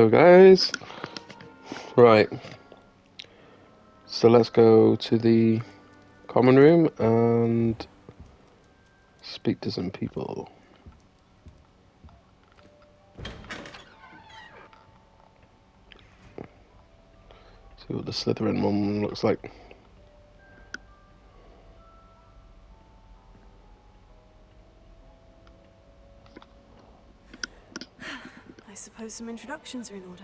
go, guys. Right. So let's go to the common room and speak to some people. See what the Slytherin one looks like. I suppose some introductions are in order.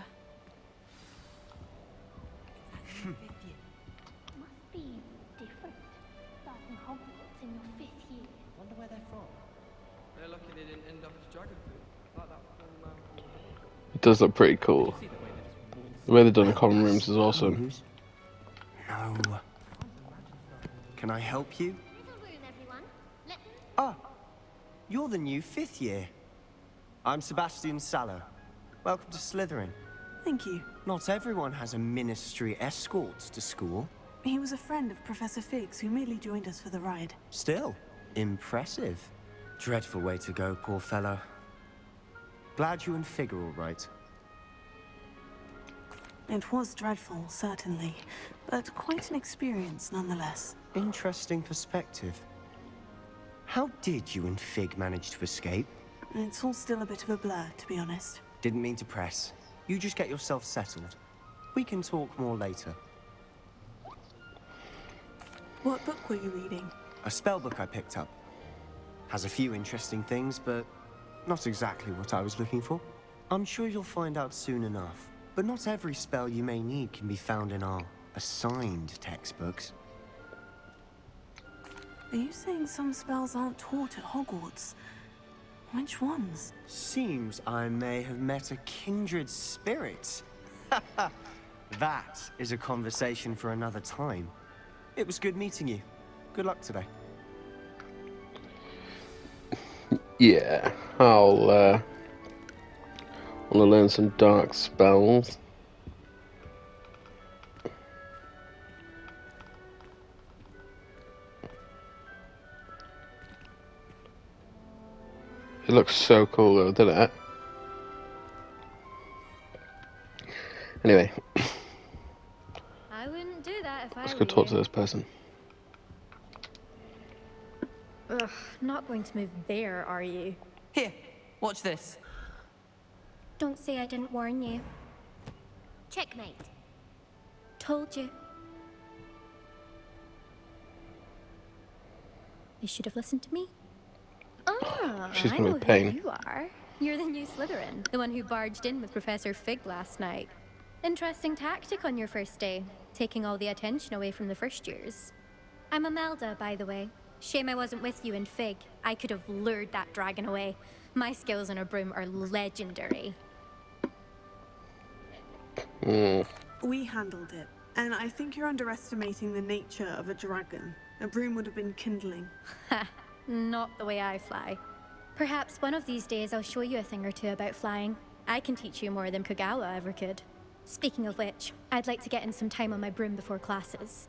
Must be different. Starting Hogwarts in your 5th year. Wonder where they're from. They're lucky they didn't end up as dragon food. Like that from It does look pretty cool. The way they've done the common rooms is awesome. No. Can I help you? Little room, everyone. Ah, you're the new 5th year. I'm Sebastian Sallow. Welcome to Slytherin. Thank you. Not everyone has a ministry escort to school. He was a friend of Professor Figgs who merely joined us for the ride. Still, impressive. Dreadful way to go, poor fellow. Glad you and Fig are all right. It was dreadful, certainly, but quite an experience nonetheless. Interesting perspective. How did you and Fig manage to escape? It's all still a bit of a blur, to be honest. Didn't mean to press. You just get yourself settled. We can talk more later. What book were you reading? A spell book I picked up. Has a few interesting things, but not exactly what I was looking for. I'm sure you'll find out soon enough. But not every spell you may need can be found in our assigned textbooks. Are you saying some spells aren't taught at Hogwarts? Which ones? Seems I may have met a kindred spirit. That is a conversation for another time. It was good meeting you. Good luck today. Yeah, I'll want to learn some dark spells. It looks so cool though, doesn't it? Anyway, I wouldn't do that if I let's were go talk you. to this person. Ugh, not going to move there, are you? Here, watch this. Don't say I didn't warn you. Checkmate. Told you. You should have listened to me. Ah, She's I gonna know be pain. who you are. You're the new Slytherin, the one who barged in with Professor Fig last night. Interesting tactic on your first day, taking all the attention away from the first years. I'm Imelda, by the way. Shame I wasn't with you in Fig. I could have lured that dragon away. My skills on a broom are legendary. We handled it, and I think you're underestimating the nature of a dragon. A broom would have been kindling. Ha, not the way I fly. Perhaps one of these days I'll show you a thing or two about flying. I can teach you more than Kogawa ever could. Speaking of which, I'd like to get in some time on my broom before classes.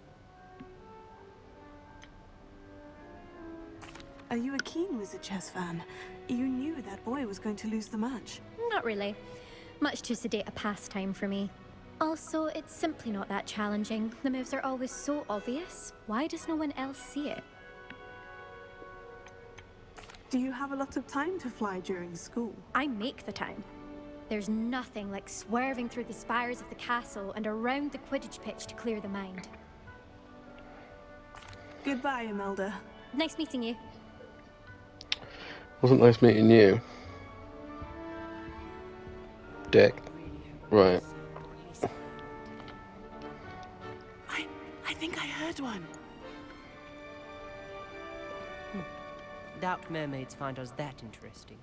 Are you a keen Wizard chess fan? You knew that boy was going to lose the match. Not really. Much too sedate a pastime for me. Also, it's simply not that challenging. The moves are always so obvious. Why does no one else see it? Do you have a lot of time to fly during school? I make the time. There's nothing like swerving through the spires of the castle and around the Quidditch pitch to clear the mind. Goodbye, Imelda. Nice meeting you. Wasn't nice meeting you. Dick. Right. I think I heard one. Doubt mermaids find us that interesting.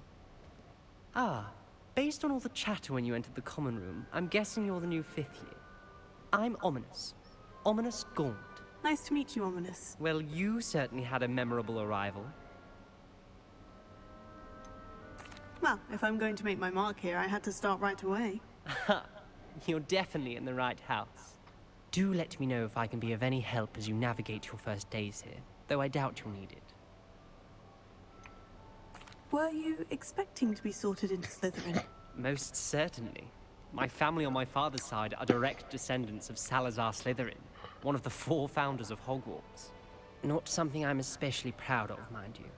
Ah, based on all the chatter when you entered the common room, I'm guessing you're the new 5th year. I'm Ominous. Ominous Gaunt. Nice to meet you, Ominous. Well, you certainly had a memorable arrival. Well, if I'm going to make my mark here, I had to start right away. You're definitely in the right house. Do let me know if I can be of any help as you navigate your first days here, though I doubt you'll need it. Were you expecting to be sorted into Slytherin? Most certainly. My family on my father's side are direct descendants of Salazar Slytherin, one of the 4 founders of Hogwarts. Not something I'm especially proud of, mind you.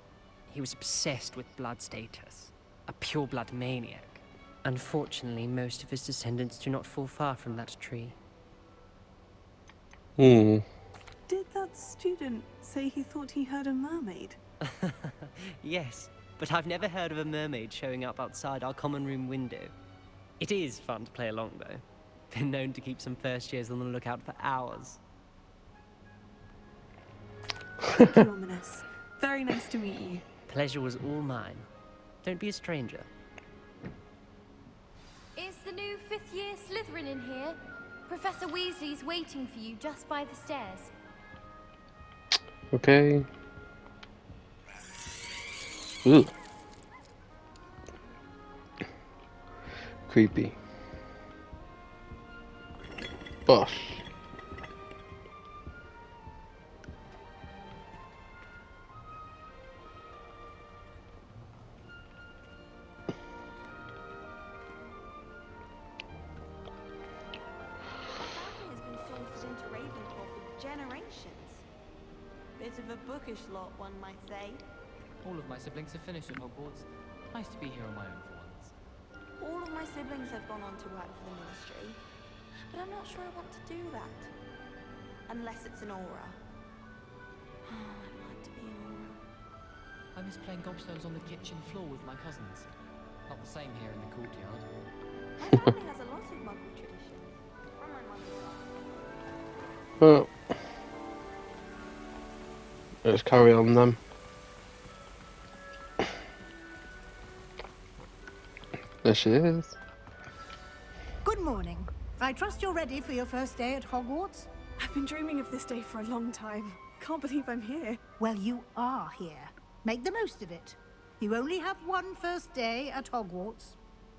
He was obsessed with blood status, a pure-blood maniac. Unfortunately, most of his descendants do not fall far from that tree. Hmm. Did that student say he thought he heard a mermaid? Yes, but I've never heard of a mermaid showing up outside our common room window. It is fun to play along, though. Been known to keep some first years on the lookout for hours. Thank you, Ominous. Very nice to meet you. Pleasure was all mine. Don't be a stranger. Is the new 5th year Slytherin in here? Professor Weasley's waiting for you just by the stairs. Okay. Ooh. Creepy. Bosh. Has been sourced into Ravenclaw for generations. Bit of a bookish lot, one might say. All of my siblings have finished at Hogwarts. Nice to be here on my own for once. All of my siblings have gone on to work for the Ministry, but I'm not sure I want to do that. Unless it's an aura. I'd like to be an aura. I miss playing gobstones on the kitchen floor with my cousins. Not the same here in the courtyard. My family has a lot of Muggle traditions. From my mother's side. Well, let's carry on then. There she is. Good morning. I trust you're ready for your first day at Hogwarts? I've been dreaming of this day for a long time. Can't believe I'm here. Well, you are here. Make the most of it. You only have one first day at Hogwarts.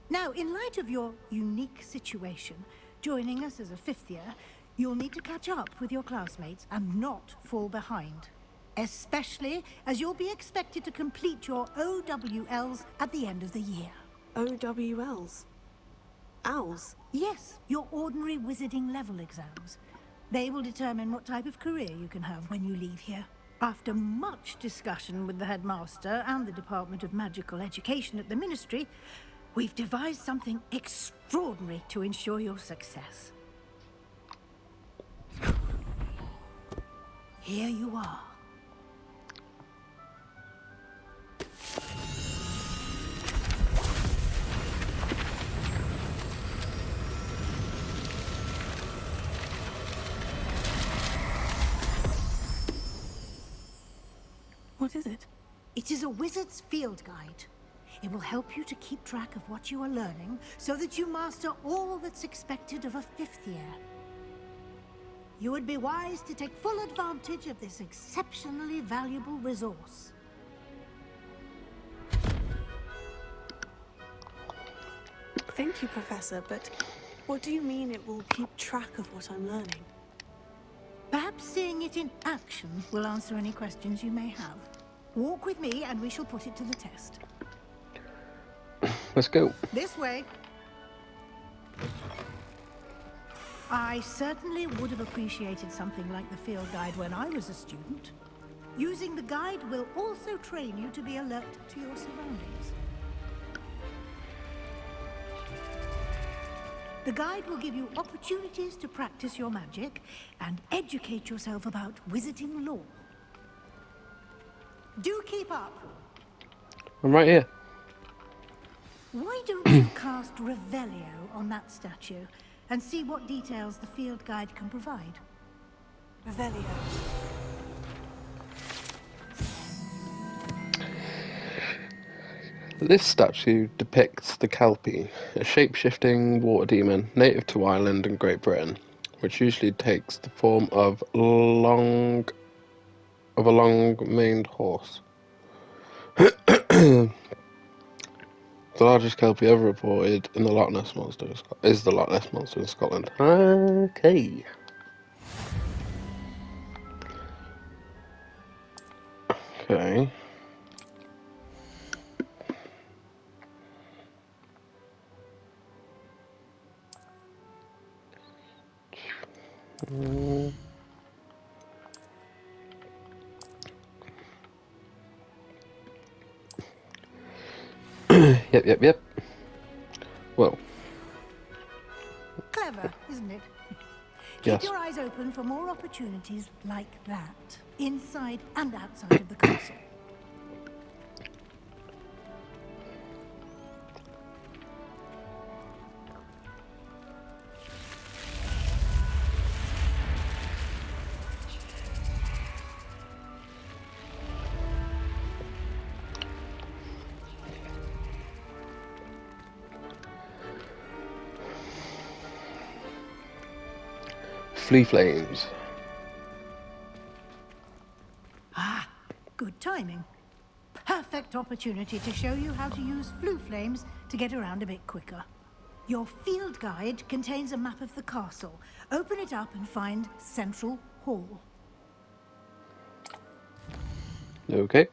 Now, in light of your unique situation, joining us as a 5th year, you'll need to catch up with your classmates and not fall behind. Especially as you'll be expected to complete your OWLs at the end of the year. OWLs? Owls? Yes, your ordinary wizarding level exams. They will determine what type of career you can have when you leave here. After much discussion with the headmaster and the Department of Magical Education at the Ministry, we've devised something extraordinary to ensure your success. Here you are. What is it? It is a wizard's field guide. It will help you to keep track of what you are learning so that you master all that's expected of a 5th year. You would be wise to take full advantage of this exceptionally valuable resource. Thank you, Professor, but what do you mean it will keep track of what I'm learning? Perhaps seeing it in action will answer any questions you may have. Walk with me and we shall put it to the test. Let's go. This way. I certainly would have appreciated something like the field guide when I was a student. Using the guide will also train you to be alert to your surroundings. The guide will give you opportunities to practice your magic and educate yourself about wizarding lore. Do keep up. I'm right here. Why don't you cast Revelio on that statue and see what details the field guide can provide? Revelio. This statue depicts the Kelpie, a shape-shifting water demon native to Ireland and Great Britain, which usually takes the form of a long-maned horse. The largest Kelpie ever reported in the Loch Ness Monster is the Loch Ness Monster in Scotland. Okay. Okay. Yep. Well. Clever, isn't it? Yes. Keep your eyes open for more opportunities like that, inside and outside of the castle. Flea flames. Ah, good timing. Perfect opportunity to show you how to use flue flames to get around a bit quicker. Your field guide contains a map of the castle. Open it up and find Central Hall. Okay.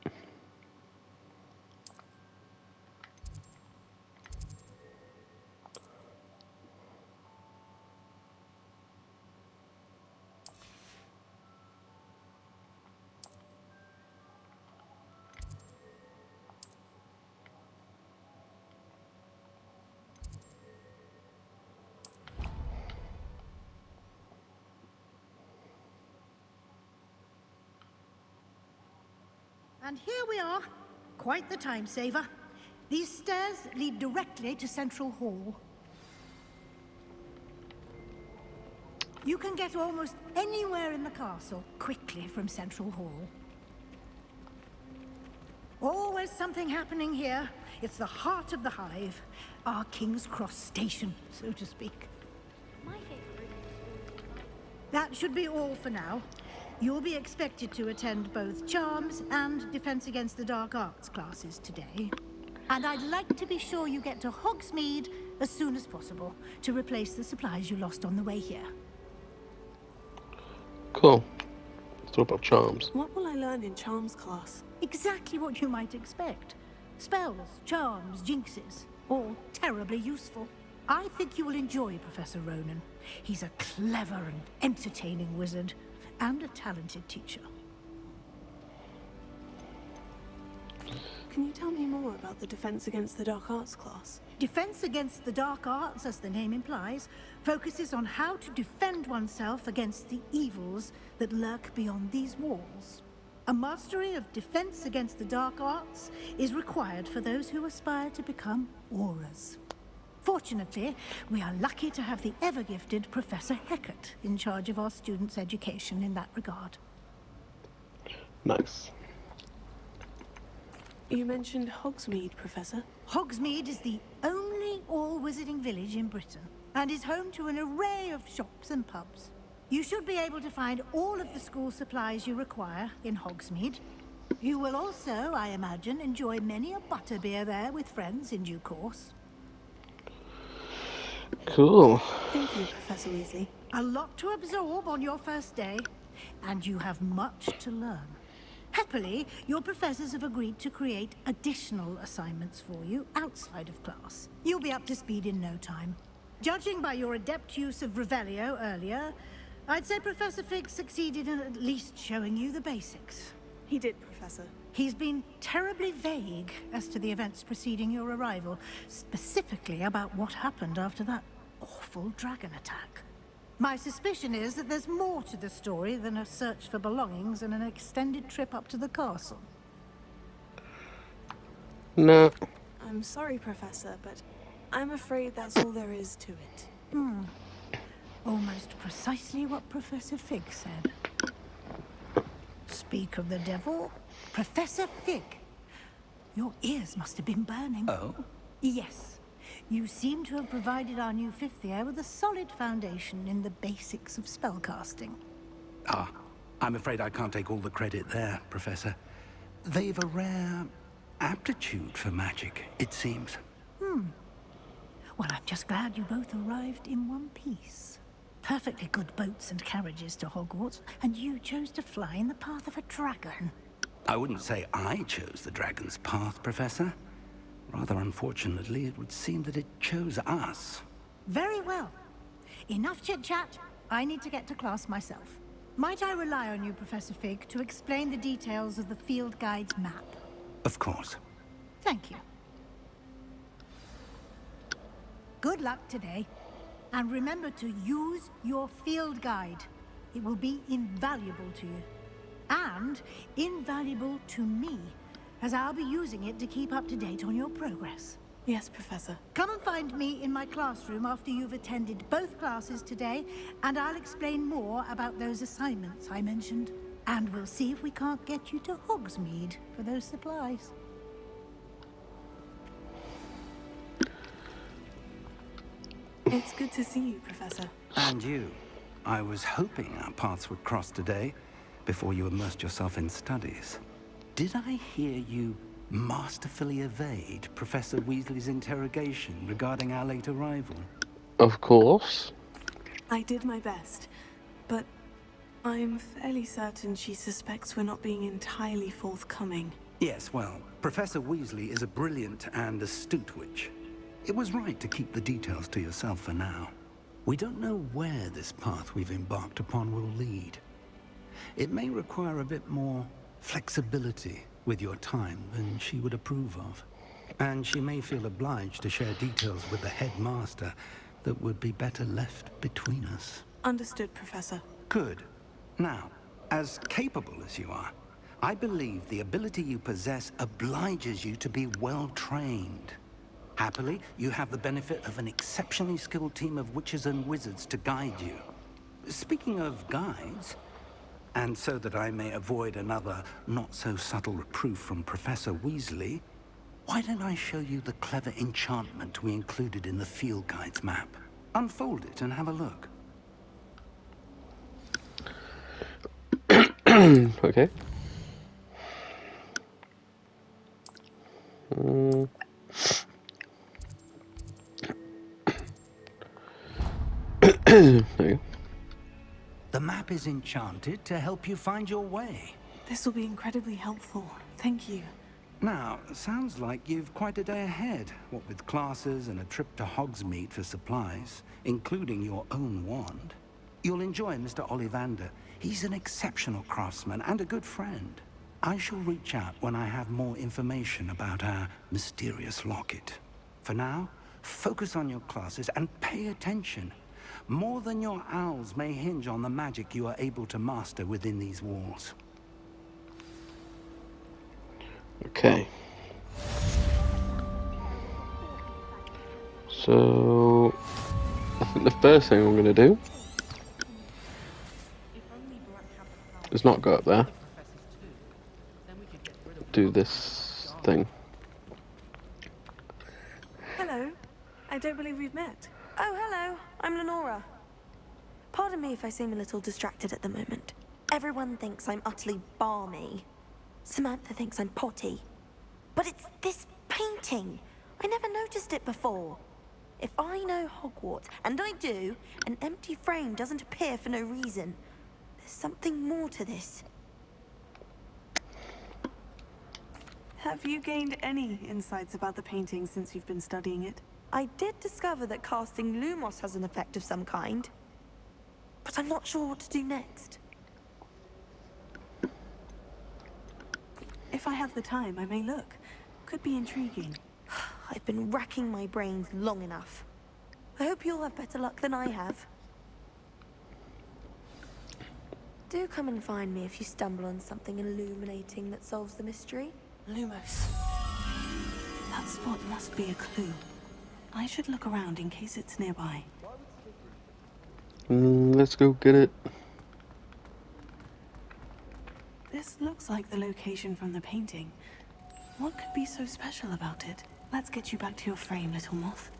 And here we are. Quite the time saver. These stairs lead directly to Central Hall. You can get almost anywhere in the castle quickly from Central Hall. Always something happening here. It's the heart of the hive. Our King's Cross station, so to speak. That should be all for now. You'll be expected to attend both Charms and Defense Against the Dark Arts classes today. And I'd like to be sure you get to Hogsmeade as soon as possible to replace the supplies you lost on the way here. Cool. It's all about charms. What will I learn in Charms class? Exactly what you might expect. Spells, charms, jinxes, all terribly useful. I think you will enjoy Professor Ronan. He's a clever and entertaining wizard, and a talented teacher. Can you tell me more about the Defense Against the Dark Arts class? Defense Against the Dark Arts, as the name implies, focuses on how to defend oneself against the evils that lurk beyond these walls. A mastery of Defense Against the Dark Arts is required for those who aspire to become auras. Fortunately, we are lucky to have the ever-gifted Professor Hecat in charge of our students' education in that regard. Nice. You mentioned Hogsmeade, Professor. Hogsmeade is the only all-wizarding village in Britain, and is home to an array of shops and pubs. You should be able to find all of the school supplies you require in Hogsmeade. You will also, I imagine, enjoy many a butterbeer there with friends in due course. Cool. Thank you, Professor Weasley. A lot to absorb on your first day, and you have much to learn. Happily, your professors have agreed to create additional assignments for you outside of class. You'll be up to speed in no time. Judging by your adept use of Revelio earlier, I'd say Professor Fig succeeded in at least showing you the basics. He did, Professor. He's been terribly vague as to the events preceding your arrival, specifically about what happened after that awful dragon attack. My suspicion is that there's more to the story than a search for belongings and an extended trip up to the castle. No. I'm sorry, Professor, but I'm afraid that's all there is to it. Almost precisely what Professor Fig said. Speak of the devil, Professor Fig. Your ears must have been burning. Oh? Yes. You seem to have provided our new fifth year with a solid foundation in the basics of spellcasting. Ah, I'm afraid I can't take all the credit there, Professor. They've a rare aptitude for magic, it seems. Well, I'm just glad you both arrived in one piece. Perfectly good boats and carriages to Hogwarts, and you chose to fly in the path of a dragon. I wouldn't say I chose the dragon's path, Professor. Rather unfortunately, it would seem that it chose us. Very well. Enough chit-chat. I need to get to class myself. Might I rely on you, Professor Fig, to explain the details of the field guide's map? Of course. Thank you. Good luck today. And remember to use your field guide. It will be invaluable to you. And invaluable to me, as I'll be using it to keep up to date on your progress. Yes, Professor. Come and find me in my classroom after you've attended both classes today, and I'll explain more about those assignments I mentioned. And we'll see if we can't get you to Hogsmeade for those supplies. It's good to see you, Professor. And you. I was hoping our paths would cross today, before you immersed yourself in studies. Did I hear you masterfully evade Professor Weasley's interrogation regarding our late arrival? Of course. I did my best, but I'm fairly certain she suspects we're not being entirely forthcoming. Yes, well, Professor Weasley is a brilliant and astute witch. It was right to keep the details to yourself for now. We don't know where this path we've embarked upon will lead. It may require a bit more flexibility with your time than she would approve of. And she may feel obliged to share details with the headmaster that would be better left between us. Understood, Professor. Good. Now, as capable as you are, I believe the ability you possess obliges you to be well trained. Happily, you have the benefit of an exceptionally skilled team of witches and wizards to guide you. Speaking of guides, and so that I may avoid another not-so-subtle reproof from Professor Weasley, why don't I show you the clever enchantment we included in the field guide's map? Unfold it and have a look. Okay. There you go. The map is enchanted to help you find your way. This will be incredibly helpful. Thank you. Now, sounds like you've quite a day ahead, what with classes and a trip to Hogsmeade for supplies, including your own wand. You'll enjoy Mr. Ollivander. He's an exceptional craftsman and a good friend. I shall reach out when I have more information about our mysterious locket. For now, focus on your classes and pay attention. More than your owls may hinge on the magic you are able to master within these walls. Okay. So, I think the first thing I'm going to do is not go up there. Do this thing. Hello. I don't believe we've met. Oh, hello. I'm Lenora. Pardon me if I seem a little distracted at the moment. Everyone thinks I'm utterly balmy. Samantha thinks I'm potty. But it's this painting. I never noticed it before. If I know Hogwarts, and I do, an empty frame doesn't appear for no reason. There's something more to this. Have you gained any insights about the painting since you've been studying it? I did discover that casting Lumos has an effect of some kind. But I'm not sure what to do next. If I have the time, I may look. Could be intriguing. I've been racking my brains long enough. I hope you'll have better luck than I have. Do come and find me if you stumble on something illuminating that solves the mystery. Lumos. That spot must be a clue. I should look around in case it's nearby. Let's go get it. This looks like the location from the painting. What could be so special about it? Let's get you back to your frame, little moth.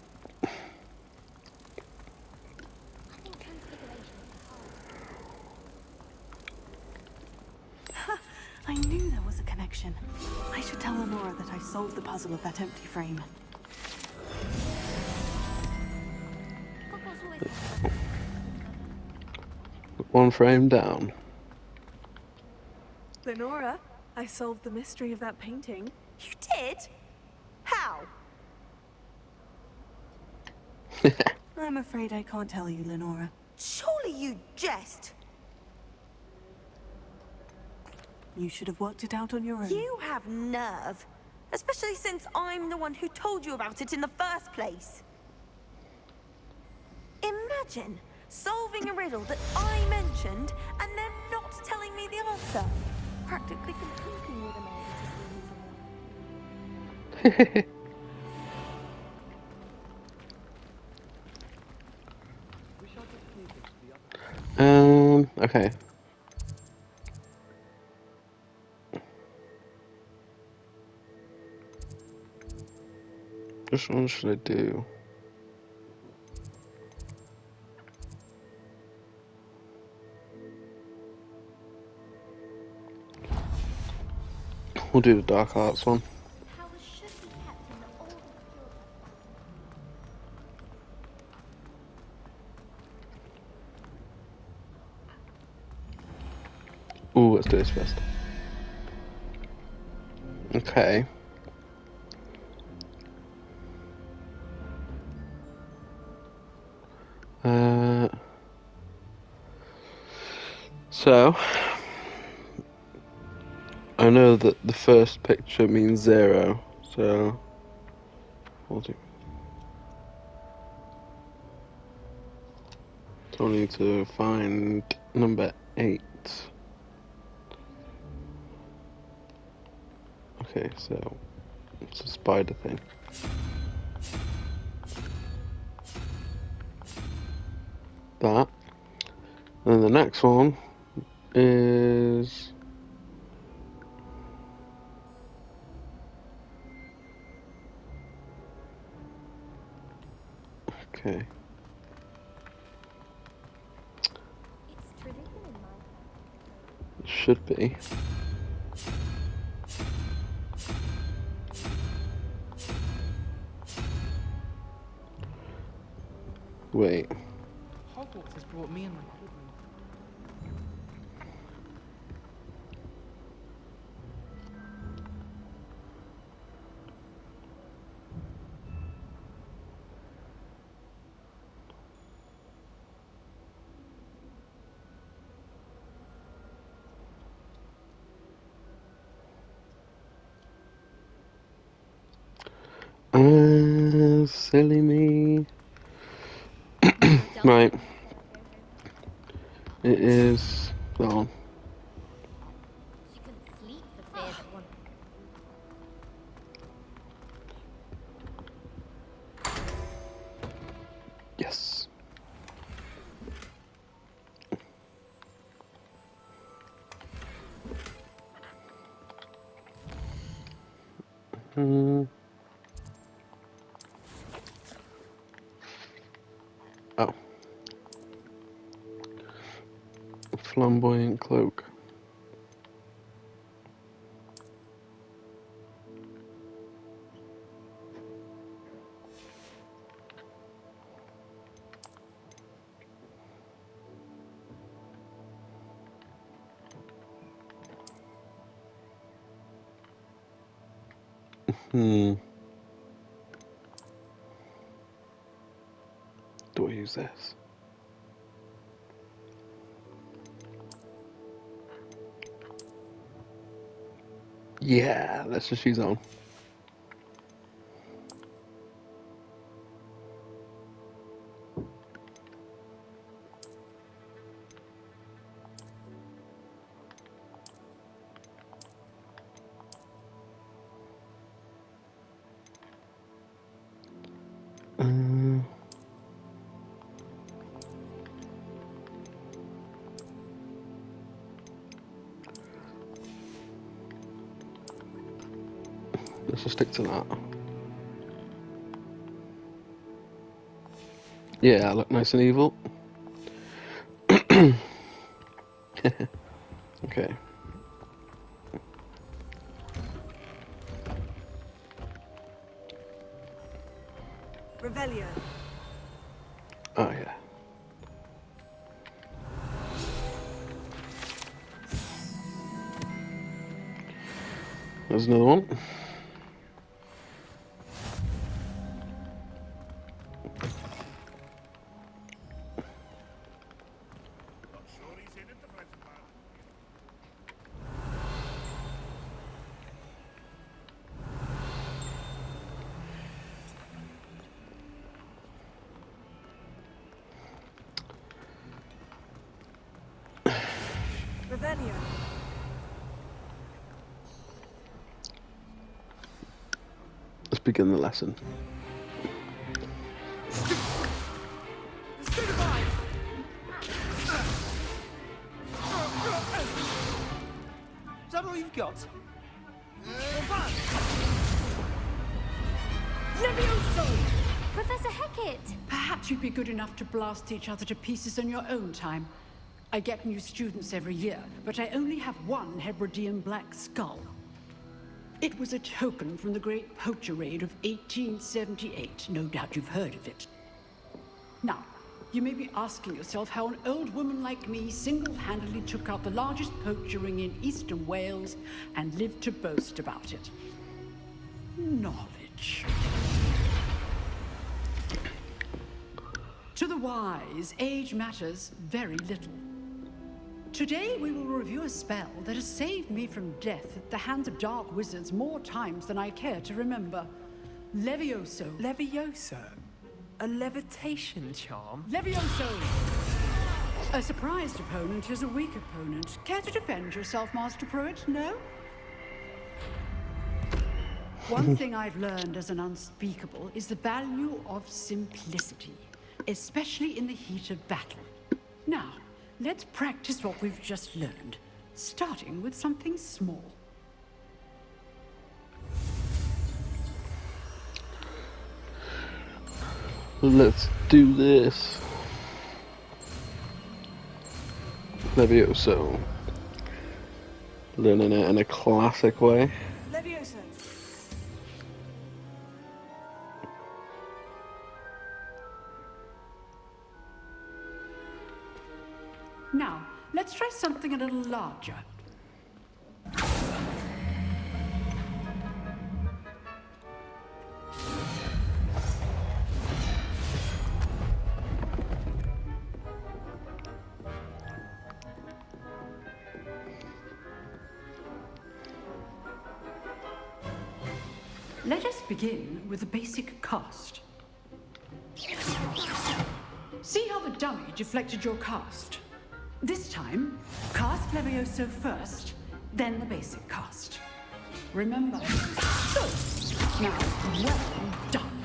Ha! I knew there was a connection. I should tell Lenora that I solved the puzzle of that empty frame. One frame down. Lenora, I solved the mystery of that painting. You did? How? I'm afraid I can't tell you, Lenora. Surely you jest. You should have worked it out on your own. You have nerve. Especially since I'm the one who told you about it in the first place. Imagine solving a riddle that I mentioned and then not telling me the answer. Practically competing with Okay. Which one should I do? We'll do the dark arts one. Ooh, let's do this first. Okay. So I know that the first picture means 0, so we'll do. So I need to find number 8. Okay, so it's a spider thing. That. And the next one is okay. It should be. Wait. Hogwarts has brought me and my children. Silly me. Right. It is that one. She couldn't sleep for fear that one. Yes. Oh. Flamboyant cloak. Do I use this? Yeah, let's just use that one. Let's just stick to that. Yeah, I look nice and evil. Okay. Revelio. Oh yeah. There's another one. Revelio. Let's begin the lesson. Is that all you've got? Levioso! Professor Hecat! Perhaps you'd be good enough to blast each other to pieces in your own time. I get new students every year, but I only have one Hebridean black skull. It was a token from the Great Poacher Raid of 1878. No doubt you've heard of it. Now, you may be asking yourself how an old woman like me single-handedly took out the largest poacher ring in eastern Wales and lived to boast about it. Knowledge. To the wise, age matters very little. Today we will review a spell that has saved me from death at the hands of dark wizards more times than I care to remember. Levioso. Levioso? A levitation charm? Levioso! A surprised opponent is a weak opponent. Care to defend yourself, Master Pruitt? No? One thing I've learned as an unspeakable is the value of simplicity, especially in the heat of battle. Now, let's practice what we've just learned, starting with something small. Let's do this. Levioso. Learning it in a classic way. Levioso. Now, let's try something a little larger. Let us begin with the basic cast. See how the dummy deflected your cast? This time, cast Levioso first, then the basic cast. Remember? Good. Now, well done.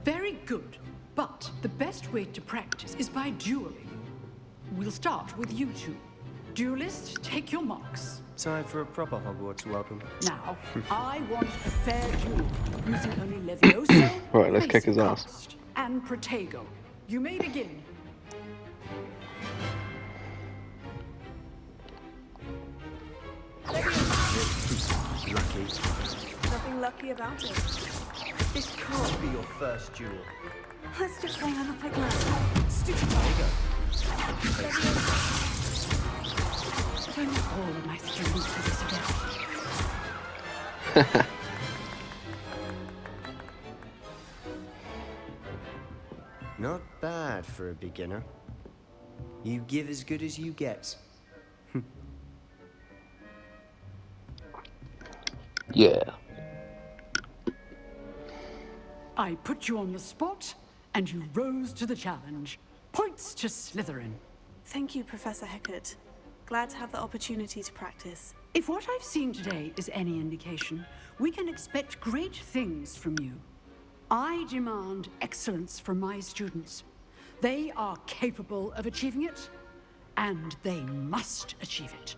Very good, but the best way to practice is by dueling. We'll start with you two. Duelists, take your marks. Time for a proper Hogwarts welcome. Now, I want a fair duel, using only Levioso, Right, let's kick his ass. cast, and Protego. You may begin. Lucky. Nothing lucky about it. This can't be your first duel. Let's just say I look like that. Stupid. If only all of my students do this again. Not bad for a beginner. You give as good as you get. Yeah. I put you on the spot, and you rose to the challenge. Points to Slytherin. Thank you, Professor Hecat. Glad to have the opportunity to practice. If what I've seen today is any indication, we can expect great things from you. I demand excellence from my students. They are capable of achieving it, and they must achieve it.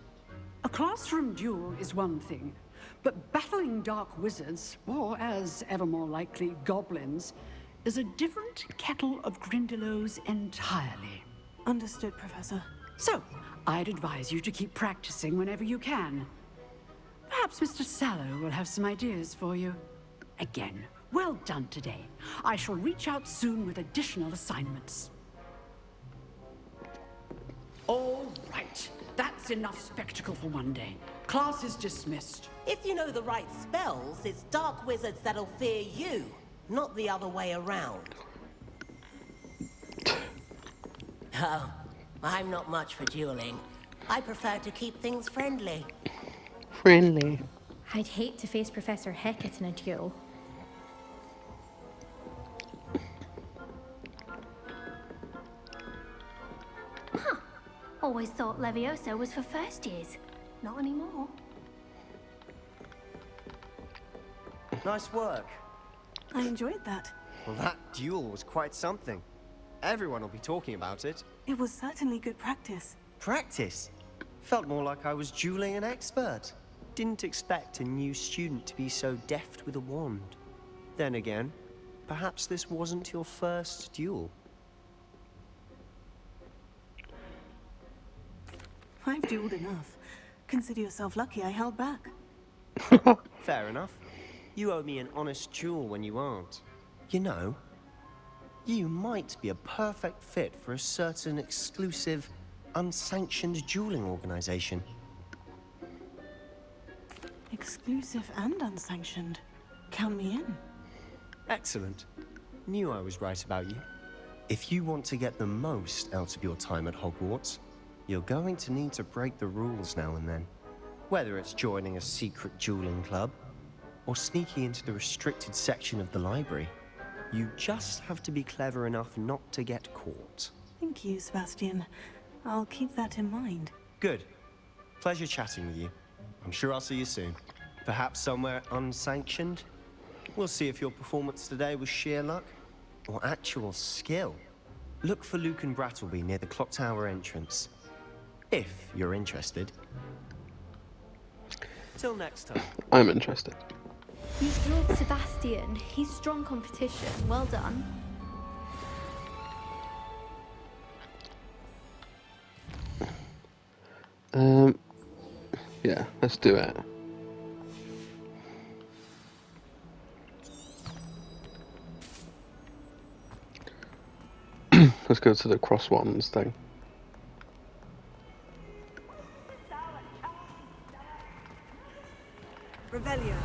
A classroom duel is one thing, but battling dark wizards, or as ever more likely, goblins, is a different kettle of Grindylows entirely. Understood, Professor. So, I'd advise you to keep practicing whenever you can. Perhaps Mr. Sallow will have some ideas for you. Again, well done today. I shall reach out soon with additional assignments. All right, that's enough spectacle for one day. Class is dismissed. If you know the right spells, it's dark wizards that'll fear you, not the other way around. Oh, I'm not much for dueling. I prefer to keep things friendly. Friendly. I'd hate to face Professor Hecat in a duel. Always thought Levioso was for first years. Not anymore. Nice work. I enjoyed that. Well, that duel was quite something. Everyone will be talking about it. It was certainly good practice. Practice? Felt more like I was dueling an expert. Didn't expect a new student to be so deft with a wand. Then again, perhaps this wasn't your first duel. I've dueled enough. Consider yourself lucky I held back. Fair enough. You owe me an honest duel when you aren't. You know, you might be a perfect fit for a certain exclusive, unsanctioned dueling organization. Exclusive and unsanctioned. Count me in. Excellent. Knew I was right about you. If you want to get the most out of your time at Hogwarts, you're going to need to break the rules now and then. Whether it's joining a secret dueling club, or sneaking into the restricted section of the library, you just have to be clever enough not to get caught. Thank you, Sebastian. I'll keep that in mind. Good. Pleasure chatting with you. I'm sure I'll see you soon. Perhaps somewhere unsanctioned? We'll see if your performance today was sheer luck or actual skill. Look for Luke and Brattleby near the clock tower entrance, if you're interested. Till next time. I'm interested. You killed Sebastian. He's strong competition. Well done. Yeah, let's do it. Let's go to the cross ones thing. Revelio.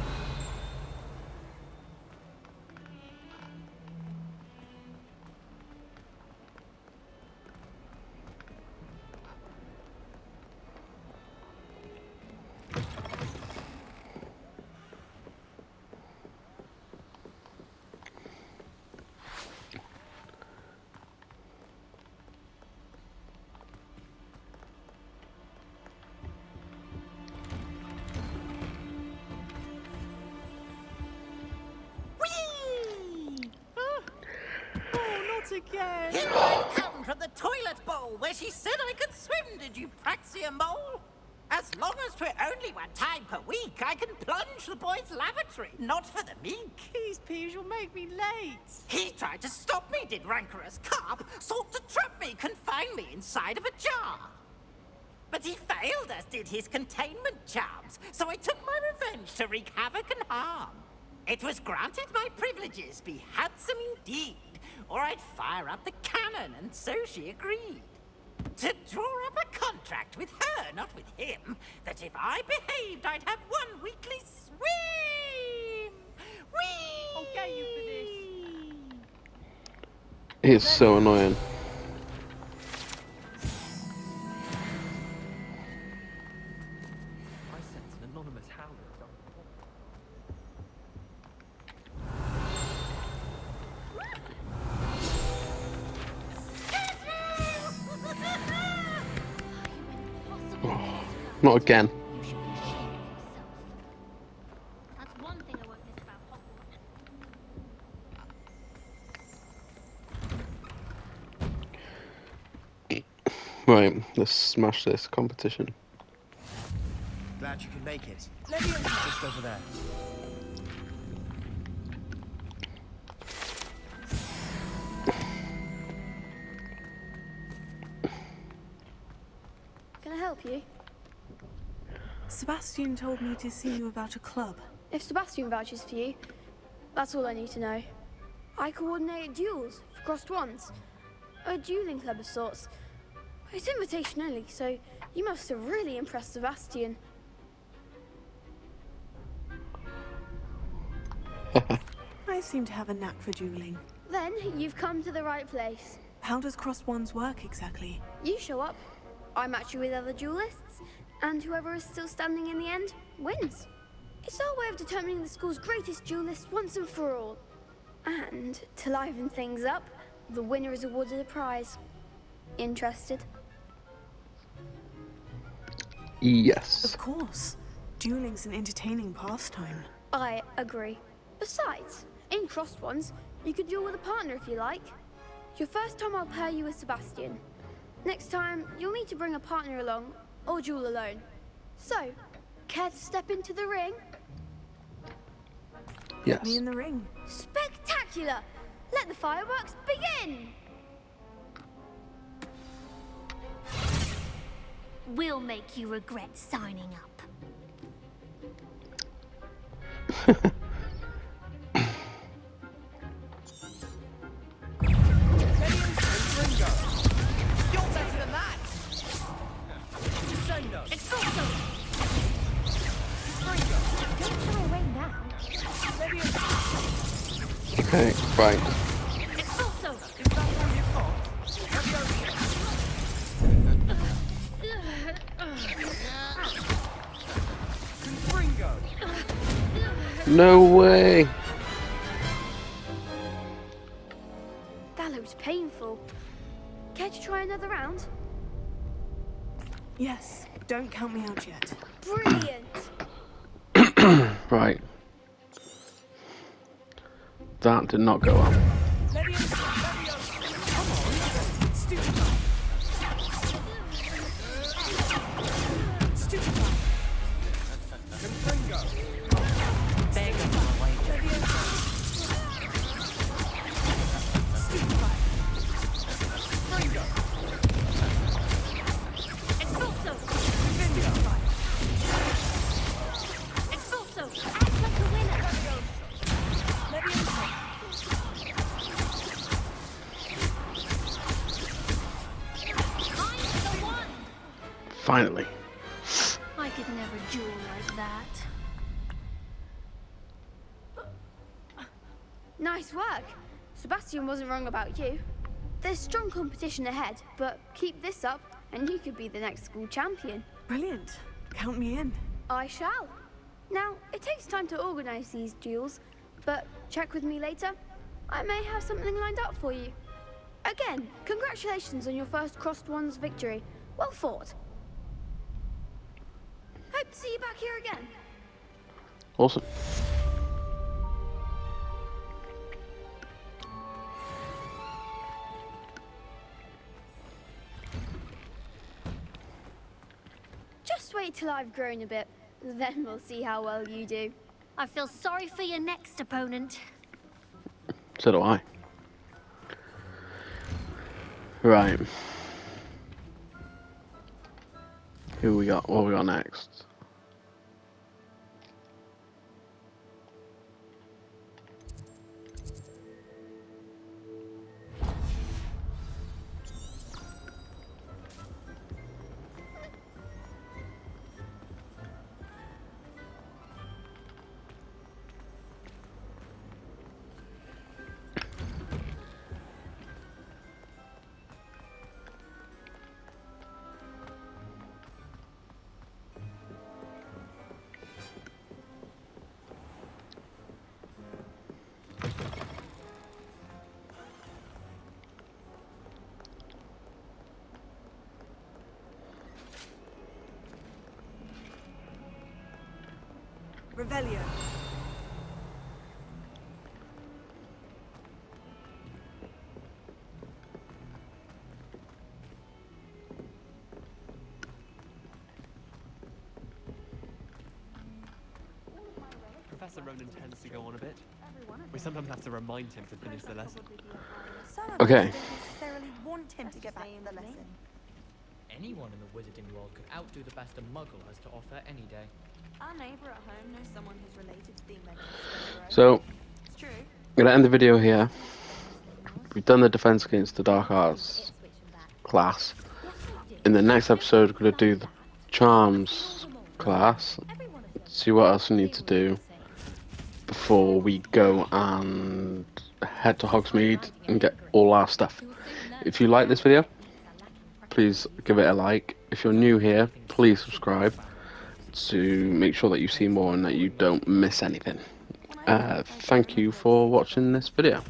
Again. Here I've come from the toilet bowl where she said I could swim, did you praxia mole? As long as 'twere only one time per week, I can plunge the boy's lavatory, not for the meek. These peas will make me late. He tried to stop me, did rancorous carp, sought to trap me, confine me inside of a jar. But he failed, as did his containment charms, so I took my revenge to wreak havoc and harm. It was granted my privileges be handsome indeed, or I'd fire up the cannon, and so she agreed. To draw up a contract with her, not with him, that if I behaved, I'd have one weekly swim! Whee! I'll get you for this. It's so annoying. I sense an anonymous howler. Not again. You should be ashamed of yourself. That's one thing I won't miss about Hogwarts. Right, let's smash this competition. Glad you could make it. Levioso just over there. Can I help you? Sebastian told me to see you about a club. If Sebastian vouches for you, that's all I need to know. I coordinate duels for crossed ones. A dueling club of sorts. It's invitation only, so you must have really impressed Sebastian. I seem to have a knack for dueling. Then you've come to the right place. How does crossed ones work exactly? You show up, I match you with other duelists, and whoever is still standing in the end wins. It's our way of determining the school's greatest duelist once and for all. And to liven things up, the winner is awarded a prize. Interested? Yes. Of course. Dueling's an entertaining pastime. I agree. Besides, in crossed ones, you could duel with a partner if you like. Your first time I'll pair you with Sebastian. Next time, you'll need to bring a partner along, or duel alone. So, care to step into the ring? Yes. Me in the ring. Spectacular! Let the fireworks begin! We'll make you regret signing up. You're better than that! Say no. It's also Don't shy away now. Okay, right. it's also Is that all you've got? Confringo! No way. That looks painful. Care to try another round? Yes. Don't count me out yet. Brilliant! Right. That did not go well. Levioso! Come on! Stupefy! Stupefy! Confringo! There goes my wager. Stupefy! Confringo! it's also Confringo! it's also act like a winner. Levioso! I'm the one. Finally. I could never duel like that. Nice work. Sebastian wasn't wrong about you. There's strong competition ahead, but keep this up and you could be the next school champion. Brilliant. Count me in. I shall. Now, it takes time to organize these duels, but check with me later. I may have something lined up for you. Again, congratulations on your first Crossed Ones victory. Well fought. Hope to see you back here again. Awesome. Just wait till I've grown a bit, then we'll see how well you do. I feel sorry for your next opponent. So do I. Right. Who we got? What we got next? Revelio. Professor Ronan tends to go on a bit. We sometimes have to remind him to finish the lesson. Okay. Don't necessarily want him to get back to the lesson. Anyone in the wizarding world could outdo the best a muggle has to offer any day. Our neighbour at home knows someone who's related to the inventor. So, It's true. I'm gonna end the video here. We've done the Defense Against the Dark Arts class. In the next episode, we're gonna do the Charms class. See what else we need to do before we go and head to Hogsmeade and get all our stuff. If you like this video, please give it a like. If you're new here, please subscribe to make sure that you see more and that you don't miss anything. Thank you for watching this video.